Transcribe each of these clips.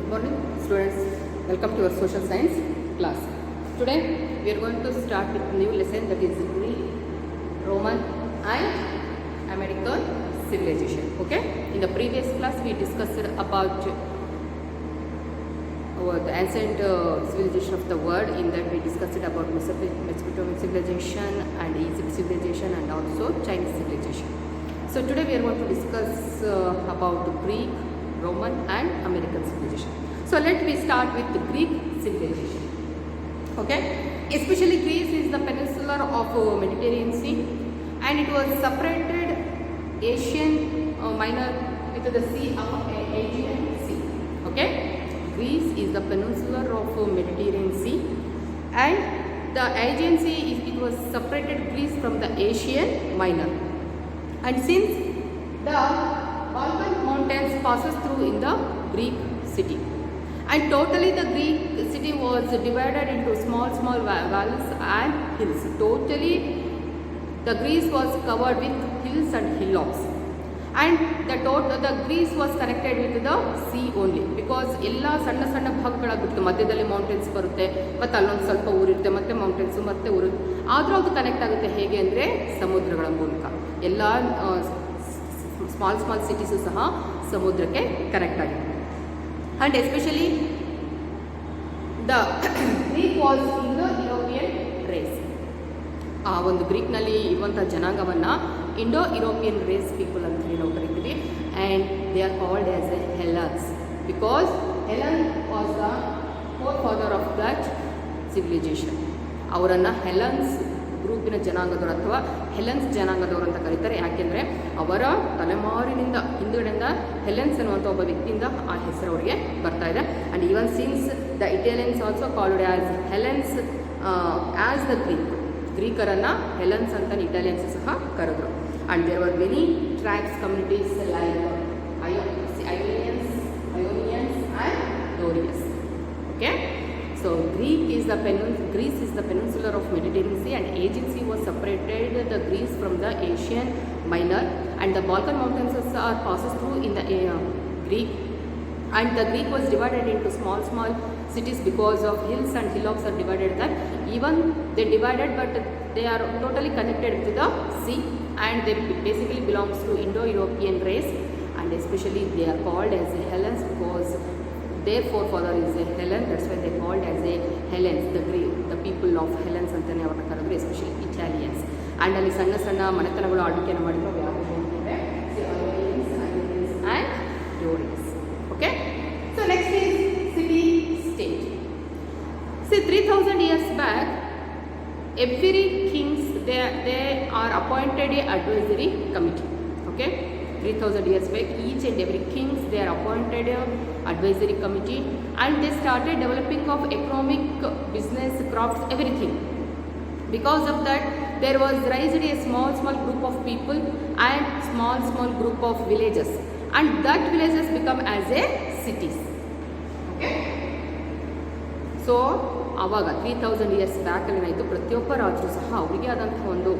Good morning, students. Welcome to your social science class. Today we are going to start with new lesson, that is Greek, Roman and American civilization. Okay. In the previous class we discussed about the ancient civilization of the world. In that we discussed about Mesopotamian civilization and Egypt civilization and also Chinese civilization. So today we are going to discuss about the Greek, Roman and American civilization. So let me start with the Greek civilization. Okay, especially Greece is the peninsula of Mediterranean Sea, and it was separated Asian Minor with the Sea of Aegean Sea. Okay, Greece is the peninsula of Mediterranean Sea, and the Aegean Sea it was separated Greece from the Asian Minor. And since the Balkan mountains passes through in the Greek city, and totally the Greek city was divided into small valleys and hills. Totally the Greece was covered with hills and hillocks, and the Greece was connected with the sea only, because ಎಲ್ಲ ಸಣ್ಣ ಸಣ್ಣ ಭಾಗಗಳಾಗುತ್ತೆ, ಮಧ್ಯದಲ್ಲಿ mountains ಬರುತ್ತೆ, ಮತ್ತು ಅಲ್ಲೊಂದು ಸ್ವಲ್ಪ ಊರಿರುತ್ತೆ, ಮತ್ತೆ mountains ಮತ್ತೆ ಊರು, ಆದರೂ ಅದು ಕನೆಕ್ಟ್ ಆಗುತ್ತೆ ಹೇಗೆ ಅಂದರೆ ಸಮುದ್ರಗಳ ಮೂಲಕ. ಎಲ್ಲ ಸ್ಮಾಲ್ ಸಿಟೀಸು ಸಹ ಸಮುದ್ರಕ್ಕೆ ಕನೆಕ್ಟ್ ಆಗಿದೆ. And especially the Greek was Indo European race. ಆ ಒಂದು ಗ್ರೀಕ್ನಲ್ಲಿ ಇರುವಂಥ ಜನಾಂಗವನ್ನು ಇಂಡೋ ಯುರೋಪಿಯನ್ ರೇಸ್ ಪೀಪಲ್ ಅಂತ ಹೇಳಿ ನಾವು ಕರಿತೀವಿ. And they are called as a Hellenes, because Hellen was the forefather of that civilization. ಅವರನ್ನು ಹೆಲನ್ಸ್ ಗ್ರೂಪಿನ ಜನಾಂಗದವರು ಅಥವಾ ಹೆಲೆನ್ಸ್ ಜನಾಂಗದವರು ಅಂತ ಕರೀತಾರೆ. ಯಾಕೆಂದರೆ ಅವರ ತಲೆಮಾರಿನಿಂದ ಹಿಂದುಗಡೆಯಿಂದ ಹೆಲೆನ್ಸ್ ಅನ್ನುವಂಥ ಒಬ್ಬ ವ್ಯಕ್ತಿಯಿಂದ ಆ ಹೆಸರು ಅವರಿಗೆ ಬರ್ತಾ ಇದೆ. And even since the Italians also called as Hellenes as the ಗ್ರೀಕರನ್ನು ಹೆಲೆನ್ಸ್ ಅಂತ ಇಟಾಲಿಯನ್ಸ್ ಸಹ ಕರೆದರು. And there were many tribes communities like Ionians and Dorians. Okay, so Greece is the peninsula of Mediterranean Sea, and Aegean Sea was separated the Greece from the Asian Minor, and the Balkan mountains are passes through in the Greek, and the Greek was divided into small cities because of hills and hillocks are divided that. Even they divided, but they are totally connected to the sea, and they basically belongs to Indo-European race, and especially they are called as the Hellenes because their forefather is a Hellen. That's why they called as a Hellenes, the people of Hellenes ಅಂತಲೇ ಅವ್ರನ್ನ ಕರೆದ್ರು, especially Italians. And ಅಲ್ಲಿ ಸಣ್ಣ ಸಣ್ಣ ಮನೆತನಗಳು ಆಳ್ವಿಕೆಯನ್ನು ಮಾಡಿದ್ರು. ಯಾವ ಅಂತಂದರೆ Ionians and Dorians. Okay, so next is city state. See, 3000 years back, every kings they are appointed a advisory committee. Okay, 3000 years back, each and every kings they are appointed a advisory committee, and they started developing of economic, business, crafts, everything. Because of that, there was raised a small group of people and small group of villages, and that villages become as a cities. Okay, so ಆವಾಗ 3000 years ಬ್ಯಾಕಲ್ಲಿ ಏನಾಯಿತು, ಪ್ರತಿಯೊಬ್ಬ ರಾಜರು ಸಹ ಅವರಿಗೆ ಆದಂತಹ ಒಂದು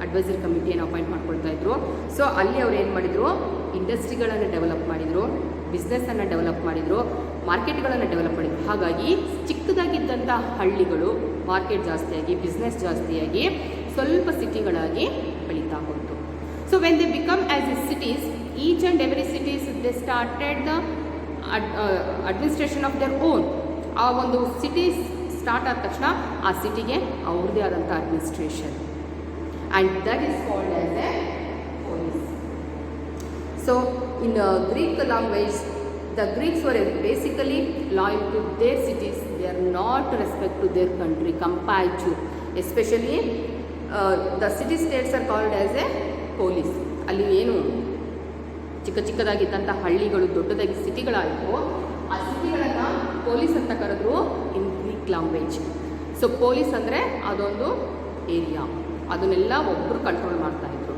advisory ಕಮಿಟಿಯನ್ನು appoint ಮಾಡ್ಕೊಳ್ತಾ ಇದ್ರು. ಸೊ ಅಲ್ಲಿ ಅವ್ರು ಏನು ಮಾಡಿದರು, ಇಂಡಸ್ಟ್ರಿಗಳನ್ನು ಡೆವಲಪ್ ಮಾಡಿದರು, ಬಿಸ್ನೆಸ್ಸನ್ನು ಡೆವಲಪ್ ಮಾಡಿದರು, ಮಾರ್ಕೆಟ್ಗಳನ್ನು ಡೆವಲಪ್ ಮಾಡಿದರು. ಹಾಗಾಗಿ ಚಿಕ್ಕದಾಗಿದ್ದಂಥ ಹಳ್ಳಿಗಳು ಮಾರ್ಕೆಟ್ ಜಾಸ್ತಿಯಾಗಿ, ಬಿಸ್ನೆಸ್ ಜಾಸ್ತಿಯಾಗಿ ಸ್ವಲ್ಪ ಸಿಟಿಗಳಾಗಿ ಬೆಳೀತಾ ಹೋಯಿತು. So when they become as A cities, each and every cities they started the administration of their own. ಆ ಒಂದು ಸಿಟೀಸ್ ಸ್ಟಾರ್ಟ್ ಆದ ತಕ್ಷಣ ಆ ಸಿಟಿಗೆ ಅವ್ರದ್ದೇ ಆದಂಥ administration, and that is called as a polis. So in Greek language, the Greeks were basically loyal to their cities. They are not respect to their country compared to, especially the city states are called as a polis. ಅಲ್ಲಿ ಏನು ಚಿಕ್ಕದಾಗಿದ್ದಂಥ ಹಳ್ಳಿಗಳು ದೊಡ್ಡದಾಗಿ ಸಿಟಿಗಳಾಯಿತು, ಆ ಸಿಟಿಗಳನ್ನು polis ಅಂತ ಕರೆದ್ರು in Greek language. So polis ಅಂದರೆ ಅದೊಂದು area, ಅದನ್ನೆಲ್ಲ ಒಬ್ಬರು ಕಂಟ್ರೋಲ್ ಮಾಡ್ತಾ ಇದ್ರು.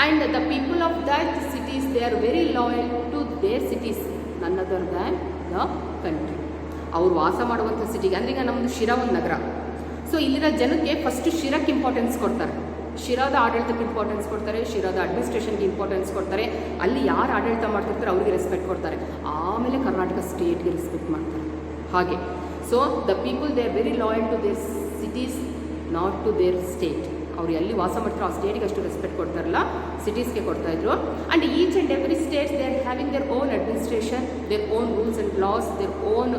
And the people of that cities they are very loyal to their cities, none other than the country. ಅವರು ವಾಸ ಮಾಡುವಂಥ ಸಿಟಿಗೆ, ಅಂದರೆ ಈಗ ನಮ್ಮದು ಶಿರಾ ಒಂದು ನಗರ. ಸೊ ಇಲ್ಲಿರೋ ಜನಕ್ಕೆ ಫಸ್ಟ್ ಶಿರಕ್ಕೆ ಇಂಪಾರ್ಟೆನ್ಸ್ ಕೊಡ್ತಾರೆ. ಶಿರಾದ ಆಡಳಿತಕ್ಕೆ ಇಂಪಾರ್ಟೆನ್ಸ್ ಕೊಡ್ತಾರೆ, ಶಿರಾದ ಅಡ್ಮಿನಿಸ್ಟ್ರೇಷನ್ಗೆ ಇಂಪಾರ್ಟೆನ್ಸ್ ಕೊಡ್ತಾರೆ, ಅಲ್ಲಿ ಯಾರು ಆಡಳಿತ ಮಾಡ್ತಿರ್ತಾರೆ ಅವ್ರಿಗೆ ರೆಸ್ಪೆಕ್ಟ್ ಕೊಡ್ತಾರೆ, ಆಮೇಲೆ ಕರ್ನಾಟಕ ಸ್ಟೇಟ್ಗೆ ರೆಸ್ಪೆಕ್ಟ್ ಮಾಡ್ತಾರೆ. ಹಾಗೆ so the people they are very loyal to their cities, not to their state. ಅವ್ರು ಎಲ್ಲಿ ವಾಸ ಮಾಡ್ತಾರೋ ಆ ಸ್ಟೇಟಿಗೆ ಅಷ್ಟು ರೆಸ್ಪೆಕ್ಟ್ ಕೊಡ್ತಾರಲ್ಲ, ಸಿಟೀಸ್ಗೆ ಕೊಡ್ತಾಯಿದ್ರು. And each and every states they are having their own administration, their own rules and laws, their own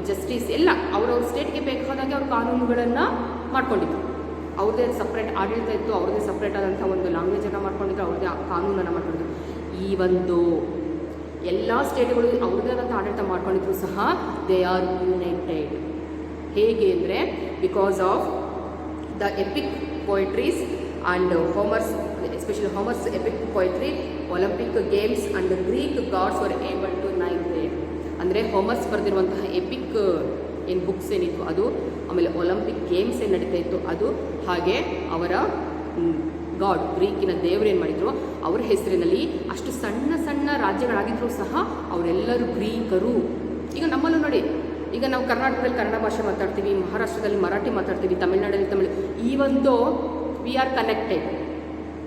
justice, ಎಲ್ಲ ಅವ್ರವ್ರ ಸ್ಟೇಟ್ಗೆ ಬೇಕಾದಾಗೆ ಅವ್ರ ಕಾನೂನುಗಳನ್ನು ಮಾಡ್ಕೊಂಡಿದ್ರು. ಅವ್ರದ್ದೇ ಸಪ್ರೇಟ್ ಆಡಳಿತ ಇತ್ತು, ಅವ್ರದ್ದೇ ಸಪ್ರೇಟ್ ಆದಂಥ ಒಂದು ಲ್ಯಾಂಗ್ವೇಜನ್ನು ಮಾಡ್ಕೊಂಡಿದ್ರು, ಅವ್ರದ್ದೇ ಕಾನೂನನ್ನು ಮಾಡ್ಕೊಂಡಿದ್ರು. ಈ ಒಂದು ಎಲ್ಲ ಸ್ಟೇಟ್ಗಳು ಅವ್ರದ್ದೇ ಆದಂಥ ಆಡಳಿತ ಮಾಡ್ಕೊಂಡಿದ್ರು ಸಹ ದೇ ಆರ್ ಯುನೈಟೆಡ್. ಹೇಗೆ ಅಂದರೆ because of the epic poetries and Homer's, especially Homer's epic poetry, Olympic games and Greek gods were able to unite there. ಅಂದರೆ ಹೋಮರ್ಸ್ ಬರೆದಿರುವಂತಹ ಎಪಿಕ್ ಏನು ಬುಕ್ಸ್ ಏನಿತ್ತು ಅದು, ಆಮೇಲೆ ಒಲಿಂಪಿಕ್ ಗೇಮ್ಸ್ ಏನು ನಡೀತಾ ಇತ್ತು ಅದು, ಹಾಗೆ ಅವರ ಗಾಡ್ ಗ್ರೀಕಿನ ದೇವರು ಏನು ಮಾಡಿದರು ಅವರ ಹೆಸರಿನಲ್ಲಿ ಅಷ್ಟು ಸಣ್ಣ ಸಣ್ಣ ರಾಜ್ಯಗಳಾಗಿದ್ದರೂ ಸಹ ಅವರೆಲ್ಲರೂ ಗ್ರೀಕರು. ಈಗ ನಮ್ಮಲ್ಲೂ ನೋಡಿ, ಈಗ ನಾವು ಕರ್ನಾಟಕದಲ್ಲಿ ಕನ್ನಡ ಭಾಷೆ ಮಾತಾಡ್ತೀವಿ, ಮಹಾರಾಷ್ಟ್ರದಲ್ಲಿ ಮರಾಠಿ ಮಾತಾಡ್ತೀವಿ, ತಮಿಳ್ನಾಡಲ್ಲಿ ತಮಿಳು, ಈ ಒಂದು ವಿ ಆರ್ ಕನೆಕ್ಟೆಡ್.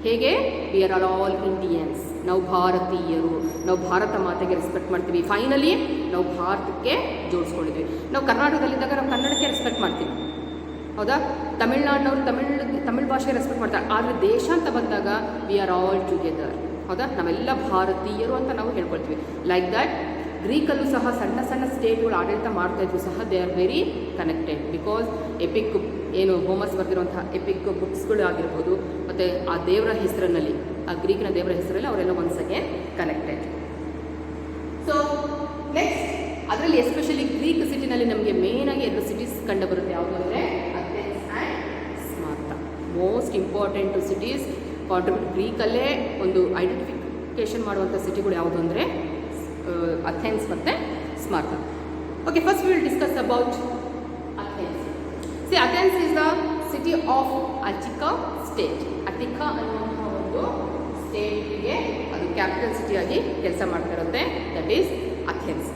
ಹೇಗೆ ವಿ ಆರ್ ಆಲ್ ಇಂಡಿಯನ್ಸ್, ನಾವು ಭಾರತೀಯರು, ನಾವು ಭಾರತ ಮಾತೆಗೆ ರೆಸ್ಪೆಕ್ಟ್ ಮಾಡ್ತೀವಿ. ಫೈನಲಿ ನಾವು ಭಾರತಕ್ಕೆ ಜೋಡಿಸ್ಕೊಂಡಿದ್ವಿ. ನಾವು ಕರ್ನಾಟಕದಲ್ಲಿದ್ದಾಗ ನಾವು ಕನ್ನಡಕ್ಕೆ ರೆಸ್ಪೆಕ್ಟ್ ಮಾಡ್ತೀವಿ, ಹೌದಾ? ತಮಿಳ್ನಾಡಿನವರು ತಮಿಳ್ ಭಾಷೆಗೆ ರೆಸ್ಪೆಕ್ಟ್ ಮಾಡ್ತಾರೆ. ಆದರೆ ದೇಶ ಅಂತ ಬಂದಾಗ ವಿ ಆರ್ ಆಲ್ ಟುಗೆದರ್, ಹೌದಾ? ನಾವೆಲ್ಲ ಭಾರತೀಯರು ಅಂತ ನಾವು ಹೇಳ್ಕೊಳ್ತೀವಿ. ಲೈಕ್ ದ್ಯಾಟ್ ಗ್ರೀಕಲ್ಲೂ ಸಹ ಸಣ್ಣ ಸಣ್ಣ ಸ್ಟೇಟ್ಗಳು ಆಡಳಿತ ಮಾಡ್ತಾಯಿದ್ರು ಸಹ they are very connected. Because EPIC ಏನು ಹೋಮರ್ಸ್ ಬರೆದಿರುವಂತಹ ಎಪಿಕ್ ಬುಕ್ಸ್ಗಳು ಆಗಿರ್ಬೋದು, ಮತ್ತು ಆ ದೇವರ ಹೆಸರಿನಲ್ಲಿ, ಆ ಗ್ರೀಕಿನ ದೇವರ ಹೆಸರಲ್ಲಿ ಅವರೆಲ್ಲ once again connected. So next ಅದರಲ್ಲಿ ಎಸ್ಪೆಷಲಿ ಗ್ರೀಕ್ ಸಿಟಿನಲ್ಲಿ ನಮಗೆ ಮೇಯ್ನಾಗಿ 2 ಸಿಟೀಸ್ ಕಂಡು ಬರುತ್ತೆ. ಯಾವುದು ಅಂದರೆ Athens and Sparta. Most important cities contribute. ಗ್ರೀಕಲ್ಲೇ ಒಂದು ಐಡೆಂಟಿಫಿಕೇಶನ್ ಮಾಡುವಂಥ ಸಿಟಿಗಳು ಯಾವುದು ಅಂದರೆ ಅಥೆನ್ಸ್ ಮತ್ತು Sparta. Okay, first we will discuss about Athens. See, Athens is the city of Attica state. Attica ಅನ್ನುವಂಥ ಒಂದು ಸ್ಟೇಟಿಗೆ ಅದು ಕ್ಯಾಪಿಟಲ್ ಸಿಟಿಯಾಗಿ ಕೆಲಸ ಮಾಡ್ತಾ ಇರುತ್ತೆ. That is Athens.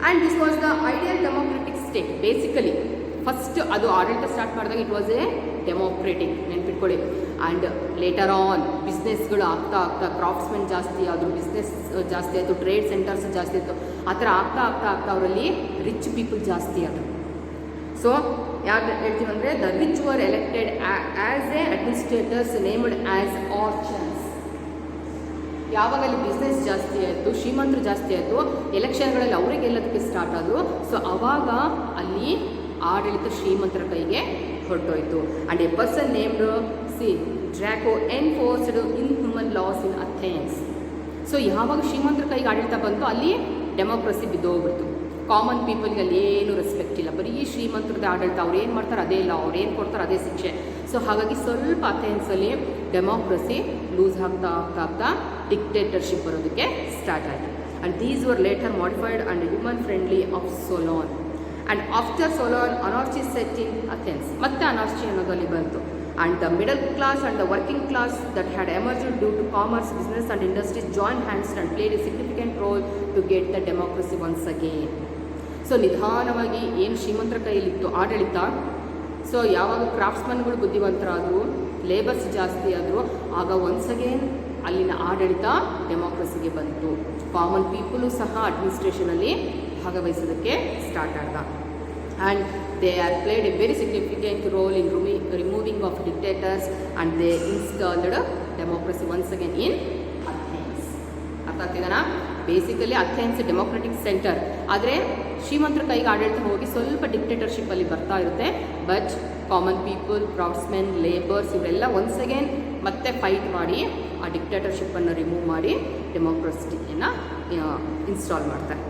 And this was the ideal democratic state. Basically first ಅದು ಆಡಳಿತ ಸ್ಟಾರ್ಟ್ ಮಾಡಿದಾಗ ಇಟ್ ವಾಸ್ ಎ ಡೆಮೋಕ್ರೆಟಿಕ್, ನೆನ್ಪಿಟ್ಕೊಳ್ಳಿ. ಆ್ಯಂಡ್ ಲೇಟರ್ ಆನ್ ಬಿಸ್ನೆಸ್ಗಳು ಆಗ್ತಾ ಆಗ್ತಾ ಕ್ರಾಫ್ಟ್ಸ್ಮೆನ್ ಜಾಸ್ತಿ ಆದರು, ಬಿಸ್ನೆಸ್ ಜಾಸ್ತಿ ಆಯಿತು, ಟ್ರೇಡ್ ಸೆಂಟರ್ಸ್ ಜಾಸ್ತಿ ಆಯಿತು. ಆ ಥರ ಆಗ್ತಾ ಆಗ್ತಾ ಆಗ್ತಾ ಅವರಲ್ಲಿ ರಿಚ್ ಪೀಪಲ್ ಜಾಸ್ತಿ ಆದರು. ಸೊ ಯಾರು ಹೇಳ್ತೀವಿ ಅಂದರೆ the rich were elected as a administrators named as archons. ಯಾವಾಗ ಅಲ್ಲಿ ಬಿಸ್ನೆಸ್ ಜಾಸ್ತಿ ಆಯಿತು, ಶ್ರೀಮಂತರು ಜಾಸ್ತಿ ಆಯಿತು, ಎಲೆಕ್ಷನ್ಗಳಲ್ಲಿ ಅವರಿಗೆ ಗೆಲ್ಲೋದಕ್ಕೆ ಸ್ಟಾರ್ಟ್ ಆದರು. ಸೊ ಆವಾಗ ಅಲ್ಲಿ ಆಡಳಿತ ಶ್ರೀಮಂತರ ಕೈಗೆ ಹೊರಟೋಯ್ತು. And a person named Draco enforced inhuman laws in Athens. So ಯಾವಾಗ ಶ್ರೀಮಂತರ ಕೈಗೆ ಆಡಳಿತ ಬಂತು ಅಲ್ಲಿ ಡೆಮೋಕ್ರಸಿ ಬಿದ್ದೋಗ್ಬಿಡ್ತು. ಕಾಮನ್ ಪೀಪಲ್ಗೆ ಅಲ್ಲಿ ಏನು ರೆಸ್ಪೆಕ್ಟ್ ಇಲ್ಲ, ಬರೀ ಶ್ರೀಮಂತರದ್ದು ಆಡಳಿತ, ಅವ್ರು ಏನು ಮಾಡ್ತಾರೆ ಅದೇ ಇಲ್ಲ, ಅವ್ರು ಏನು ಕೊಡ್ತಾರೆ ಅದೇ ಶಿಕ್ಷೆ. ಸೊ ಹಾಗಾಗಿ ಸ್ವಲ್ಪ ಅಥೆನ್ಸಲ್ಲಿ ಡೆಮೋಕ್ರಸಿ ಲೂಸ್ ಆಗ್ತಾ ಆಗ್ತಾ ಆಗ್ತಾ ಡಿಕ್ಟೇಟರ್ಶಿಪ್ ಬರೋದಕ್ಕೆ ಸ್ಟಾರ್ಟ್ ಆಯಿತು. And these were later modified and human friendly of Solon. And after Solon anarchy set in Athens. ಮತ್ತೆ ಅನಾರ್ಚಿ ಅನ್ನೋದು ಅಲ್ಲಿ ಬಂತು. And the middle class and the working class that had emerged due to commerce, business and industries join hands and played a significant role to get the democracy once again. So ನಿಧಾನವಾಗಿ ಏನು ಶ್ರೀಮಂತರ ಕೈಯಲ್ಲಿತ್ತು ಆಡಳಿತ, so ಯಾವಾಗ ಕ್ರಾಫ್ಟ್ಸ್ಮನ್ಗಳು ಬುದ್ಧಿವಂತರಾದರು, labours ಜಾಸ್ತಿ ಆದರು, ಆಗ once again ಅಲ್ಲಿನ ಆಡಳಿತ ಡೆಮೋಕ್ರಸಿಗೆ ಬಂತು. ಕಾಮನ್ ಪೀಪಲು ಸಹ ಅಡ್ಮಿನಿಸ್ಟ್ರೇಷನಲ್ಲಿ ಭಾಗವಹಿಸೋದಕ್ಕೆ ಸ್ಟಾರ್ಟ್ ಆದ. And they are played a very significant role in removing of dictators and they installed democracy once again in Athens. ಅರ್ಥ ಆಗ್ತಿದ್ದಾನಾ? Basically Athens democratic centre. ಆದರೆ ಶ್ರೀಮಂತರ ಕೈಗೆ ಆಡಳಿತ ಹೋಗಿ ಸ್ವಲ್ಪ ಡಿಕ್ಟೇಟರ್ಶಿಪ್ಪಲ್ಲಿ ಬರ್ತಾ ಇರುತ್ತೆ. But common people, craftsmen, labours ಇವರೆಲ್ಲ ಒನ್ಸ್ ಅಗೇನ್ ಮತ್ತೆ ಫೈಟ್ ಮಾಡಿ ಆ ಡಿಕ್ಟೇಟರ್ಶಿಪ್ಪನ್ನು ರಿಮೂವ್ ಮಾಡಿ ಡೆಮೋಕ್ರಸಿಯನ್ನು ಇನ್ಸ್ಟಾಲ್ ಮಾಡ್ತಾರೆ.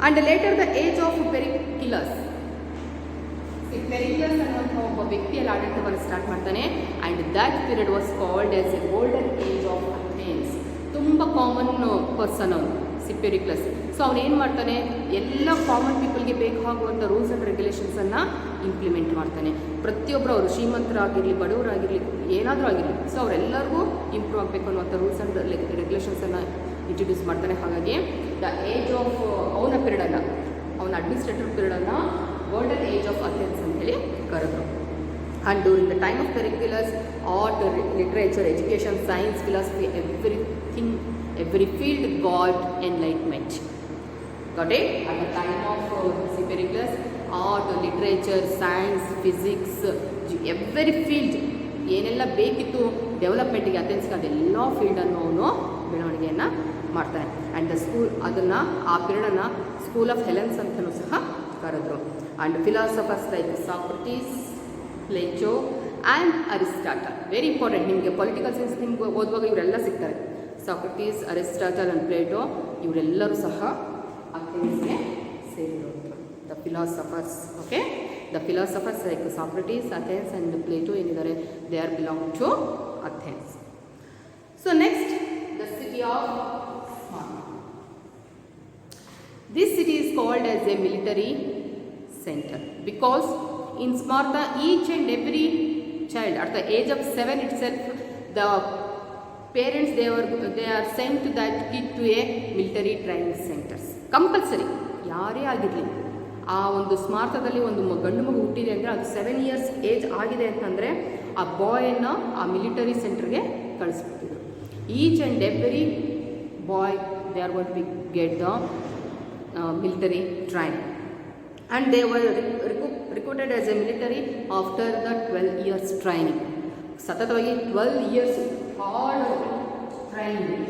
And later the age of Pericles. Pericles ಅನ್ನುವಂಥ ಒಬ್ಬ ವ್ಯಕ್ತಿಯಲ್ಲಿ ಆಡಳಿತವನ್ನು ಸ್ಟಾರ್ಟ್ ಮಾಡ್ತಾನೆ. And that period was called as A golden age of Athens. ತುಂಬ ಕಾಮನ್ ಪರ್ಸನ್ ಅವನು ಪೆರಿಕ್ಯುಲಸ್. ಸೊ ಅವನೇನು ಮಾಡ್ತಾನೆ, ಎಲ್ಲ ಕಾಮನ್ ಪೀಪಲ್ಗೆ ಬೇಕಾಗುವಂಥ ರೂಲ್ಸ್ ಆ್ಯಂಡ್ ರೆಗ್ಯುಲೇಷನ್ಸನ್ನು ಇಂಪ್ಲಿಮೆಂಟ್ ಮಾಡ್ತಾನೆ. ಪ್ರತಿಯೊಬ್ಬರು ಅವರು ಶ್ರೀಮಂತರಾಗಿರಲಿ ಬಡವರಾಗಿರಲಿ ಏನಾದರೂ ಆಗಿರಲಿ, ಸೊ ಅವರೆಲ್ಲರಿಗೂ ಇಂಪ್ರೂವ್ ಆಗಬೇಕು ಅನ್ನುವಂಥ ರೂಲ್ಸ್ ಆ್ಯಂಡ್ ರೆಗ್ಯುಲೇಷನ್ಸನ್ನು ಇಂಟ್ರಡ್ಯೂಸ್ ಮಾಡ್ತಾನೆ. ಹಾಗಾಗಿ ದ ಏಜ್ ಆಫ್ ಅವನ ಪೀರಿಯಡನ್ನು, ಅವನ ಅಡ್ಮಿನಿಸ್ಟ್ರೇಟಿವ್ ಪೀರಿಯಡನ್ನು ಗೋಲ್ಡನ್ ಏಜ್ ಆಫ್ ಅಥೆನ್ಸ್ ಅಂತೇಳಿ ಕರೆದ್ರು. And during the time of Pericles, art, literature, education, science, philosophy, everything, every field got enlightenment. Got it? At the time of Pericles, art, literature, science, physics, every field ಏನೆಲ್ಲ ಬೇಕಿತ್ತು ಡೆವಲಪ್ಮೆಂಟಿಗೆ ಅಥೆನ್ಸ್ಗೆ ಅದೆಲ್ಲ ಫೀಲ್ಡನ್ನು ಅವನು ಬೆಳವಣಿಗೆಯನ್ನು ಮಾಡ್ತಾನೆ. And the school ಅದನ್ನು ಆ ಪೀರಿಯಡನ್ನು school of Helens ಅಂತಲೂ ಸಹ ಕರೆದ್ರು. And philosophers like Socrates, Plato and Aristotle, very important. ನಿಮಗೆ ಪೊಲಿಟಿಕಲ್ ಸೈನ್ಸ್ ನಿಮ್ಗೆ ಓದುವಾಗ ಇವರೆಲ್ಲ ಸಿಗ್ತಾರೆ. ಸಾಕ್ರಟೀಸ್, ಅರಿಸ್ಟಾಟಲ್ ಆ್ಯಂಡ್ ಪ್ಲೇಟೋ ಇವರೆಲ್ಲರೂ ಸಹ ಅಥೆನ್ಸ್ಗೆ ಸೇರಿರೋದು. The philosophers, okay, the philosophers like Socrates, Athens and Plato ಏನಿದ್ದಾರೆ, they are belong to Athens. So next, the city of Sparta. This city is called as a military center because in Sparta each and every child at the age of 7 itself, the parents they are sent to that kid to a military training centers. Compulsory, ಯಾರೇ ಆಗಿರಲಿ, ಆ ಒಂದು ಸ್ಮಾರ್ತದಲ್ಲಿ ಒಂದು ಗಂಡು ಮಗು ಹುಟ್ಟಿದೆ ಅಂದರೆ ಅದು 7 years ಏಜ್ ಆಗಿದೆ ಅಂತಂದರೆ ಆ ಬಾಯನ್ನು ಆ ಮಿಲಿಟರಿ ಸೆಂಟರ್ಗೆ ಕಳಿಸ್ಬಿಟ್ಟಿದ್ರು. Each and every boy they are going to get the military training, and they were recruited as a military after the 12 years training. ಸತತವಾಗಿ 12 years ಹಾರ್ಡ್ ಟ್ರೈನಿಂಗ್,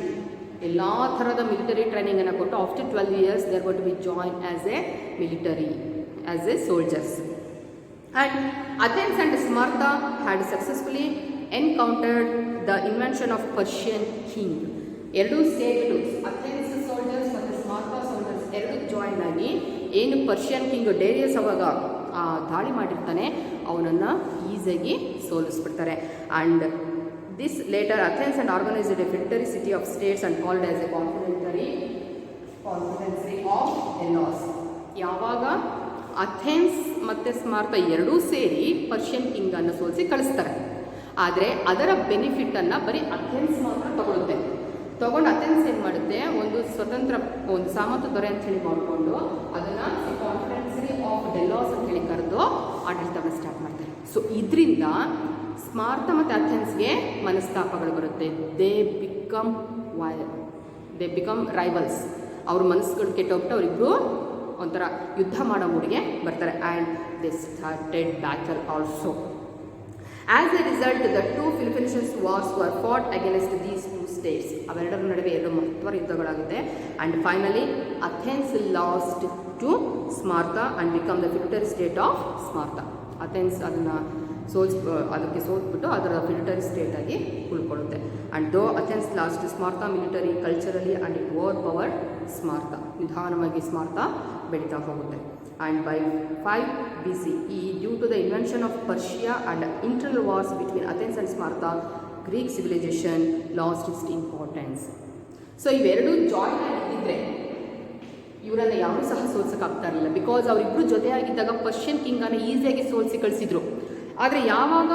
ಎಲ್ಲ ಥರದ ಮಿಲಿಟರಿ ಟ್ರೈನಿಂಗನ್ನು ಕೊಟ್ಟು after 12 years they are going to be joined as a military, as a soldiers. And Athens and Sparta had successfully encountered the invention of Persian king. ಎರಡೂ ಸೇರಿಬಿಟ್ಟು Athens soldiers ಮತ್ತು ಸ್ಮಾರ್ತಾ soldiers ಎರಡು join ಆಗಿ ಏನು Persian king Darius ಅವಾಗ ದಾಳಿ ಮಾಡಿರ್ತಾನೆ ಅವನನ್ನು ಈಸಿಯಾಗಿ ಸೋಲಿಸ್ಬಿಡ್ತಾರೆ. And this later Athens and organised a military city of states and called as a confederacy of Delos. ಯಾವಾಗ ಅಥೆನ್ಸ್ ಮತ್ತು ಸ್ಮಾರ್ತಾ ಎರಡೂ ಸೇರಿ ಪರ್ಷಿಯನ್ ಕಿಂಗನ್ನು ಸೋಲಿಸಿ ಕಳಿಸ್ತಾರೆ. ಆದರೆ ಅದರ ಬೆನಿಫಿಟನ್ನು ಬರೀ ಅಥೆನ್ಸ್ ಮಾತ್ರ ತಗೊಳುತ್ತೆ. ತೊಗೊಂಡು ಅಥೆನ್ಸ್ ಏನು ಮಾಡುತ್ತೆ, ಒಂದು ಸ್ವತಂತ್ರ ಒಂದು ಸಾಮಂತ ದೊರೆ ಅಂತ ಹೇಳಿ ಮಾಡಿಕೊಂಡು ಅದನ್ನು ಕಾನ್ಫಿಡೆನ್ಸರಿ ಆಫ್ ಡೆಲಾಸ್ ಅಂತ ಹೇಳಿ ಕರೆದು ಆಡಳಿತವನ್ನು ಸ್ಟಾರ್ಟ್ ಮಾಡ್ತಾರೆ. ಸೊ ಇದರಿಂದ ಸ್ಮಾರ್ತಾ ಮತ್ತು ಅಥೆನ್ಸ್ಗೆ ಮನಸ್ತಾಪಗಳು ಬರುತ್ತೆ. They become rivals. ಅವ್ರ ಮನಸ್ಸುಗಳು ಕೆಟ್ಟೋಗ್ಬಿಟ್ಟು ಅವರಿಬ್ಬರು ಒಂಥರ ಯುದ್ಧ ಮಾಡೋ ಮೂಡಿಗೆ ಬರ್ತಾರೆ. And they started battle also. As a result, the two Peloponnesian wars were fought against these two states. ಅವೆರಡರ ನಡುವೆ ಎರಡು ಮಹತ್ವದ ಯುದ್ಧಗಳಾಗುತ್ತೆ. And finally Athens lost to Sparta and become the military state of Sparta. Athens ಅದನ್ನು ಅದಕ್ಕೆ ಸೋತ್ಬಿಟ್ಟು ಅದರ military state ಆಗಿ ಉಳ್ಕೊಳ್ಳುತ್ತೆ. And though Athens lost Sparta military culturally and it over power Sparta. ನಿಧಾನವಾಗಿ ಸ್ಮಾರ್ತಾ ಬೆಳೀತಾ ಹೋಗುತ್ತೆ. And by 5 BCE, due to the invention of Persia and internal wars between Athens and Sparta, Greek civilization lost its importance. So ಇವೆರಡೂ join ಆಗಿದ್ದರೆ ಇವರನ್ನು ಯಾರೂ ಸಹ ಸೋಲ್ಸೋಕ್ಕಾಗ್ತಾ ಇರಲಿಲ್ಲ. Because ಅವರಿಬ್ಬರು ಜೊತೆಯಾಗಿದ್ದಾಗ ಪರ್ಷಿಯನ್ ಕಿಂಗನ್ನು ಈಸಿಯಾಗಿ ಸೋಲಿಸಿ ಕಳಿಸಿದ್ರು. ಆದರೆ ಯಾವಾಗ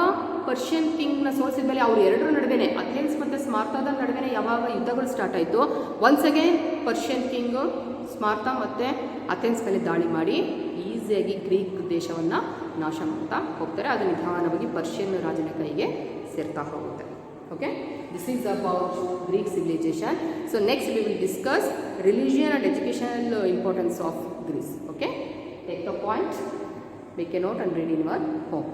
ಪರ್ಷಿಯನ್ ಕಿಂಗ್ನ ಸೋಲಿಸಿದ ಮೇಲೆ ಅವರು ಎರಡರ ನಡುವೆ ಅಥೆನ್ಸ್ ಮತ್ತು ಸ್ಮಾರ್ತಾದ ನಡುವೆ ಯಾವಾಗ ಯುದ್ಧಗಳು ಸ್ಟಾರ್ಟ್ ಆಯಿತು, ಒನ್ಸ್ ಅಗೇನ್ ಪರ್ಷಿಯನ್ ಕಿಂಗು ಸ್ಮಾರ್ತಾ ಮತ್ತು ಅಥೆನ್ಸ್ ಮೇಲೆ ದಾಳಿ ಮಾಡಿ ಈಸಿಯಾಗಿ ಗ್ರೀಕ್ ದೇಶವನ್ನು ನಾಶ ಮಾಡ್ತಾ ಹೋಗ್ತಾರೆ. ಅದು ನಿಧಾನವಾಗಿ ಪರ್ಷಿಯನ್ ರಾಜನ ಕೈಗೆ ಸೇರ್ತಾ ಹೋಗುತ್ತೆ. Okay, this is about Greek civilisation. So next we will discuss religion and educational importance of Greece. Okay, take the point, make a note and read in your home.